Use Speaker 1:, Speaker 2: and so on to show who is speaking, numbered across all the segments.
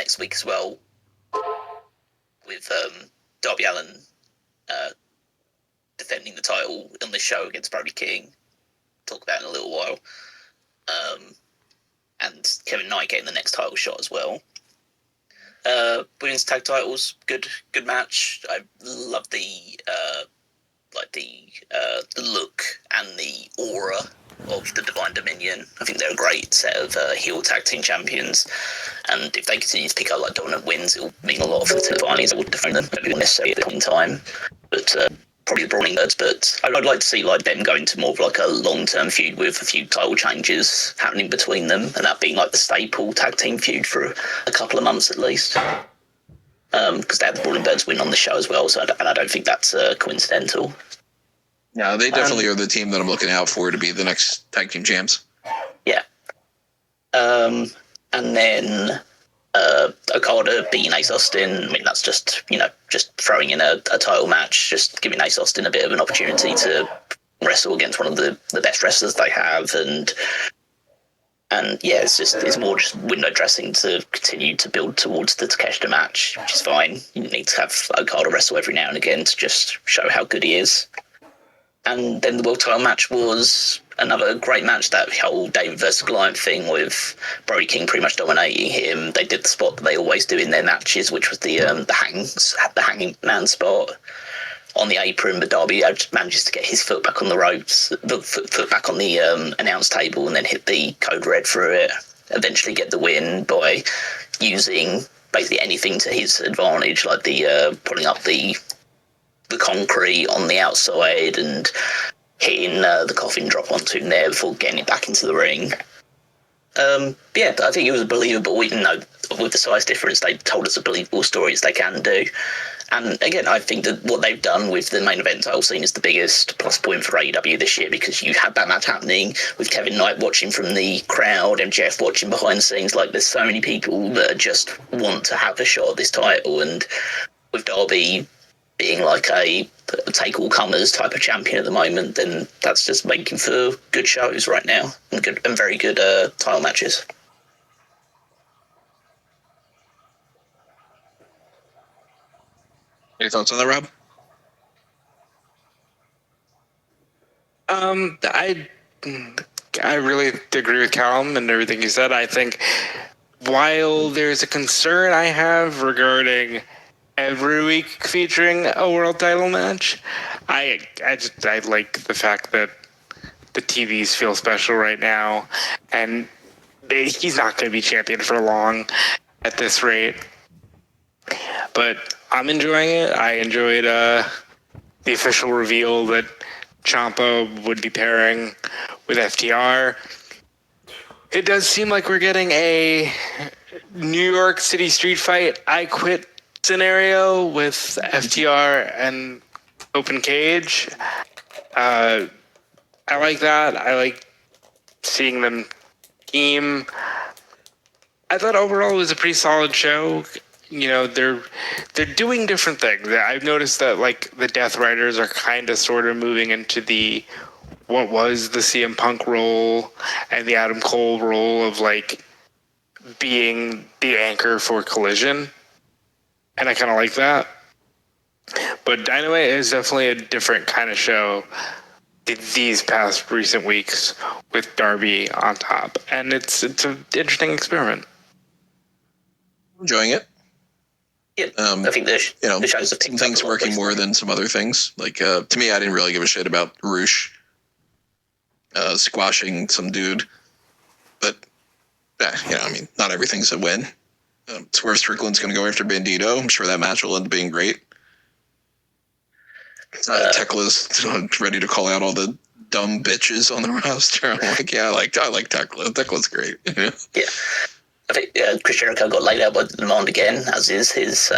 Speaker 1: next week as well, with Darby Allin defending the title on this show against Brody King. Talk about in a little while. And Kevin Knight getting the next title shot as well. Women's tag titles, good match. I love the look and the aura of the Divine Dominion. I think they're a great set of heel tag team champions, and if they continue to pick up dominant wins, it'll mean a lot for the Divinies. I would defend them, maybe not necessarily at this point in time, but probably the Brawling Birds. But I'd like to see them go into more of a long-term feud with a few title changes happening between them, and that being the staple tag team feud for a couple of months at least. Because they had the Brawling Birds win on the show as well, so I don't think that's coincidental.
Speaker 2: Yeah, they definitely are the team that I'm looking out for to be the next tag team champs.
Speaker 1: Yeah. And then Okada beating Ace Austin. I mean, that's just throwing in a title match, just giving Ace Austin a bit of an opportunity to wrestle against one of the best wrestlers they have, and yeah, it's more just window dressing to continue to build towards the Takeshita match, which is fine. You need to have Okada wrestle every now and again to just show how good he is. And then the world title match was another great match, that whole David versus Goliath thing with Brody King pretty much dominating him. They did the spot that they always do in their matches, which was the hanging man spot on the apron, but Darby manages to get his foot back on the ropes, the foot back on the announce table, and then hit the code red through it. Eventually get the win by using basically anything to his advantage, like the pulling up the concrete on the outside and hitting the coffin drop onto him there before getting it back into the ring. Yeah, I think it was believable, even though with the size difference, they told us a believable story as they can do. And again, I think that what they've done with the main event title scene is the biggest plus point for AEW this year, because you had that match happening with Kevin Knight watching from the crowd, MJF watching behind the scenes. There's so many people that just want to have a shot at this title, and with Darby being a take-all-comers type of champion at the moment, then that's just making for good shows right now, and very good title matches.
Speaker 2: Any thoughts on that, Rob?
Speaker 3: I really agree with Callum and everything he said. I think while there's a concern I have regarding every week featuring a world title match, I like the fact that the TVs feel special right now, and he's not going to be champion for long at this rate. But I'm enjoying it. I enjoyed the official reveal that Ciampa would be pairing with FTR. It does seem like we're getting a New York City street fight I Quit scenario with FTR and Open Cage. I like that. I like seeing them team. I thought overall it was a pretty solid show. They're doing different things. I've noticed that the Death Riders are kind of sort of moving into what was the CM Punk role and the Adam Cole role of being the anchor for Collision, and I kind of like that. But Dynamite is definitely a different kind of show these past recent weeks with Darby on top, and it's an interesting experiment.
Speaker 2: Enjoying it.
Speaker 1: Yeah, I think the shows have
Speaker 2: some things working more than some other things. To me, I didn't really give a shit about Roosh squashing some dude, but not everything's a win. Swerve Strickland's going to go after Bandito. I'm sure that match will end up being great. Tekla's ready to call out all the dumb bitches on the roster. I'm I like Tekla. Tekla's great.
Speaker 1: Yeah. I think Chris Jericho got laid out by the Demand again, as is his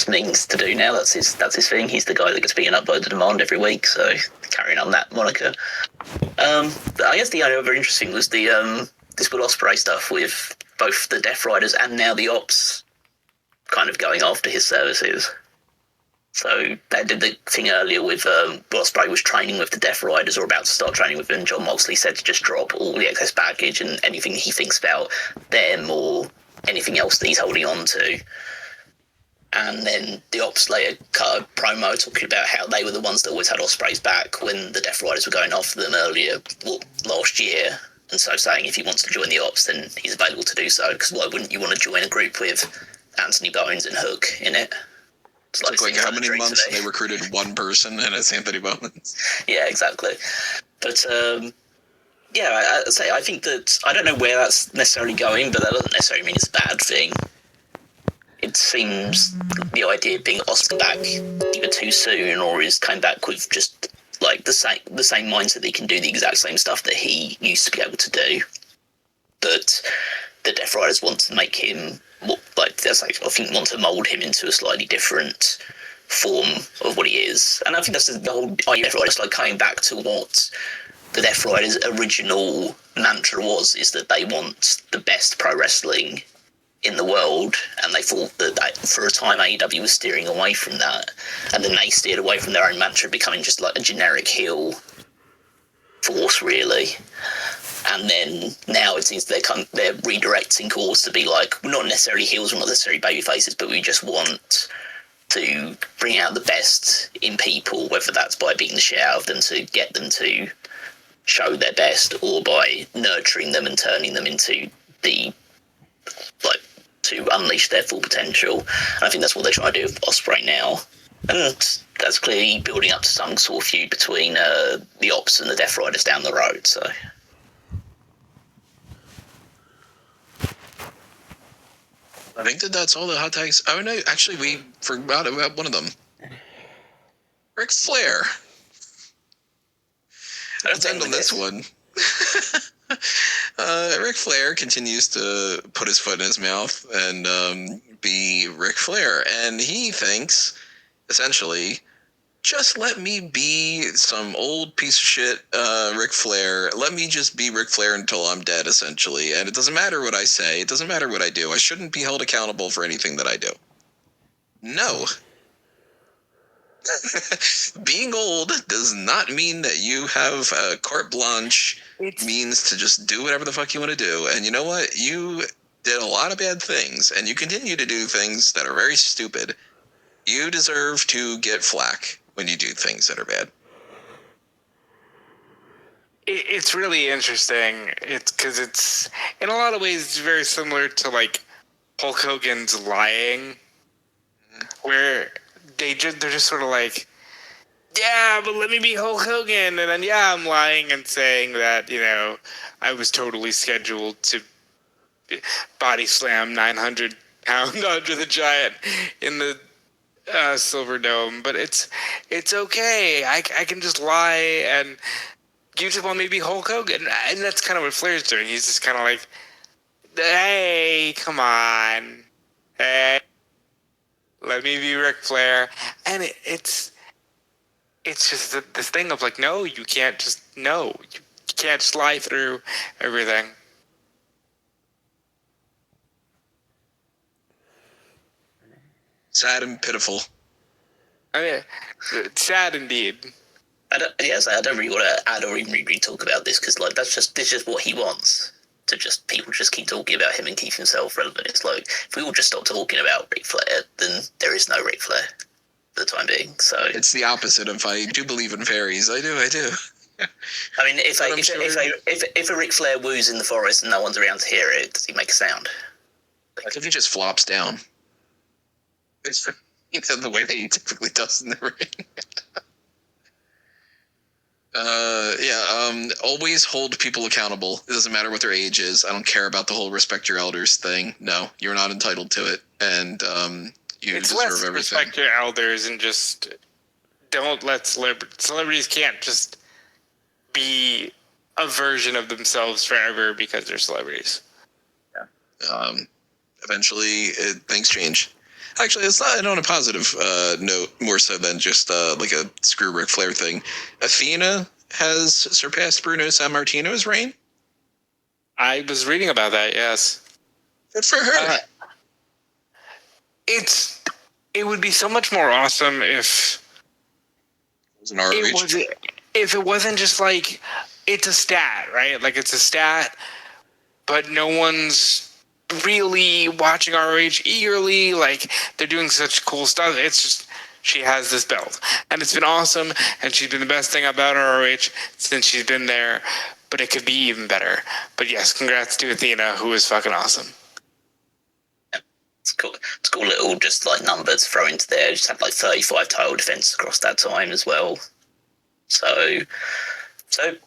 Speaker 1: means to do now. That's his thing. He's the guy that gets beaten up by the Demand every week, so carrying on that moniker. I guess the only other interesting was the this Will Ospreay stuff with both the Death Riders and now the Ops kind of going after his services. So they did the thing earlier with Will Ospreay was training with the Death Riders or about to start training with them. John Moxley said to just drop all the excess baggage and anything he thinks about them or anything else that he's holding on to. And then the Ops later cut a promo talking about how they were the ones that always had Ospreay's back when the Death Riders were going after them last year. And so saying if he wants to join the Ops, then he's available to do so, because why wouldn't you want to join a group with Anthony Bowens and Hook in it? It's
Speaker 2: like how many months they recruited one person, and it's Anthony Bowens.
Speaker 1: Yeah, exactly. But yeah, I think that I don't know where that's necessarily going, but that doesn't necessarily mean it's a bad thing. It seems the idea of being Oscar back either too soon or is coming back with just like the same mindset that he can do the exact same stuff that he used to be able to do. But the Death Riders want to make him I think want to mould him into a slightly different form of what he is. And I think that's the whole idea of Death Riders, like coming back to what the Death Riders' original mantra was, is that they want the best pro wrestling in the world, and they thought that for a time AEW was steering away from that, and then they steered away from their own mantra, becoming just like a generic heel force, really. And then now it seems they're redirecting course to be like, we're not necessarily heels, we're not necessarily baby faces, but we just want to bring out the best in people, whether that's by beating the shit out of them to get them to show their best, or by nurturing them and turning them into to unleash their full potential. And I think that's what they're trying to do with Ospreay now. And that's clearly building up to some sort of feud between the Ops and the Death Riders down the road, so...
Speaker 2: I think that's all the hot tags. Oh no, actually we forgot about one of them. Ric Flair. Let's end on this one. Ric Flair continues to put his foot in his mouth and be Ric Flair, and he thinks, essentially, just let me be some old piece of shit Ric Flair. Let me just be Ric Flair until I'm dead, essentially. And it doesn't matter what I say. It doesn't matter what I do. I shouldn't be held accountable for anything that I do. No. Being old does not mean that you have carte blanche means to just do whatever the fuck you want to do. And you know what? You did a lot of bad things, and you continue to do things that are very stupid. You deserve to get flack when you do things that are bad.
Speaker 3: It's really interesting. It's because it's, in a lot of ways, it's very similar to like Hulk Hogan's lying, where they're just sort of like, yeah, but let me be Hulk Hogan, and then yeah, I'm lying and saying that, you know, I was totally scheduled to body slam 900-pound Andre the Giant in the Silver Dome, but it's okay. I can just lie, and you just want me to be Hulk Hogan, and that's kind of what Flair's doing. He's just kind of like, hey, come on, hey, let me be Ric Flair, and it's just this thing of like, no, you can't just you can't just lie through everything.
Speaker 2: Sad and pitiful.
Speaker 3: I mean, it's sad indeed.
Speaker 1: I don't really want to add or even really talk about this, because like this is just what he wants. To just people just keep talking about him and keep himself relevant. It's like, if we all just stop talking about Ric Flair, then there is no Ric Flair for the time being. So
Speaker 2: it's the opposite of I do believe in fairies. I do.
Speaker 1: I mean, if a Ric Flair woos in the forest and no one's around to hear it, does he make a sound?
Speaker 2: I think he just flops down. It's the way that he typically does in the ring. Always hold people accountable. It doesn't matter what their age is. I don't care about the whole respect your elders thing. No, you're not entitled to it, and you deserve everything.
Speaker 3: Respect your elders and just don't let celebrities can't just be a version of themselves forever because they're celebrities.
Speaker 2: Yeah. Eventually, things change. Actually, it's not on a positive note, more so than just like a screw Ric Flair thing. Athena has surpassed Bruno Sammartino's reign.
Speaker 3: I was reading about that, yes.
Speaker 2: Good for her.
Speaker 3: It would be so much more awesome if
Speaker 2: it was an ROH.
Speaker 3: If it wasn't just like, it's a stat, right? Like, it's a stat, but no one's really watching ROH eagerly. Like, they're doing such cool stuff. It's just, she has this belt, and it's been awesome, and she's been the best thing about ROH since she's been there, but it could be even better. But yes, congrats to Athena, who is fucking awesome.
Speaker 1: It's cool. It's cool little just like number to throw into there. Just had like 35 title defenses across that time as well. So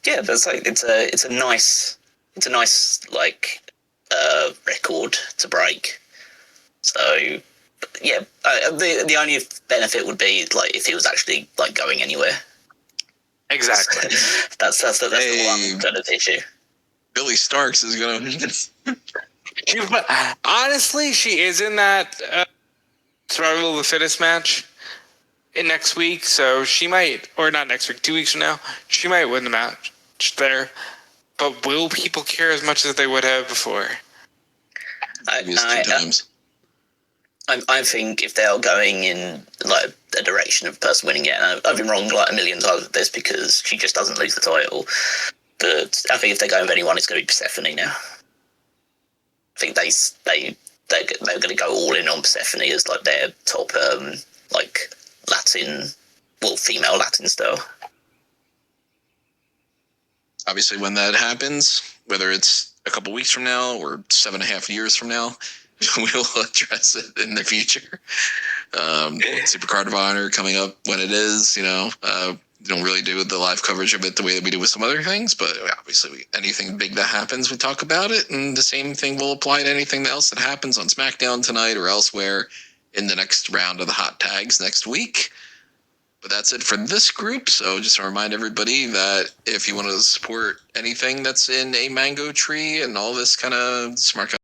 Speaker 1: yeah, that's like it's a nice like record to break. So yeah, the only benefit would be like if he was actually like going anywhere.
Speaker 3: Exactly.
Speaker 1: So that's the one kind of issue.
Speaker 2: Billy Starks is gonna.
Speaker 3: Honestly, she is in that Survival of the Fittest match in next week, so she might, or not next week, 2 weeks from now, she might win the match there. But will people care as much as they would have before?
Speaker 1: I think if they're going in like the direction of the person winning it, and I've been wrong like a million times with this because she just doesn't lose the title. But I think if they're going with anyone, it's going to be Persephone now. I think they're going to go all in on Persephone as like their top like Latin, well, female Latin star.
Speaker 2: Obviously, when that happens, whether it's a couple weeks from now or 7.5 years from now, we'll address it in the future. Supercard of Honor coming up when it is, don't really do the live coverage of it the way that we do with some other things, but obviously anything big that happens, we talk about it, and the same thing will apply to anything else that happens on SmackDown tonight or elsewhere in the next round of the hot tags next week. But that's it for this group. So just to remind everybody that if you want to support anything that's in a mango tree and all this kind of smart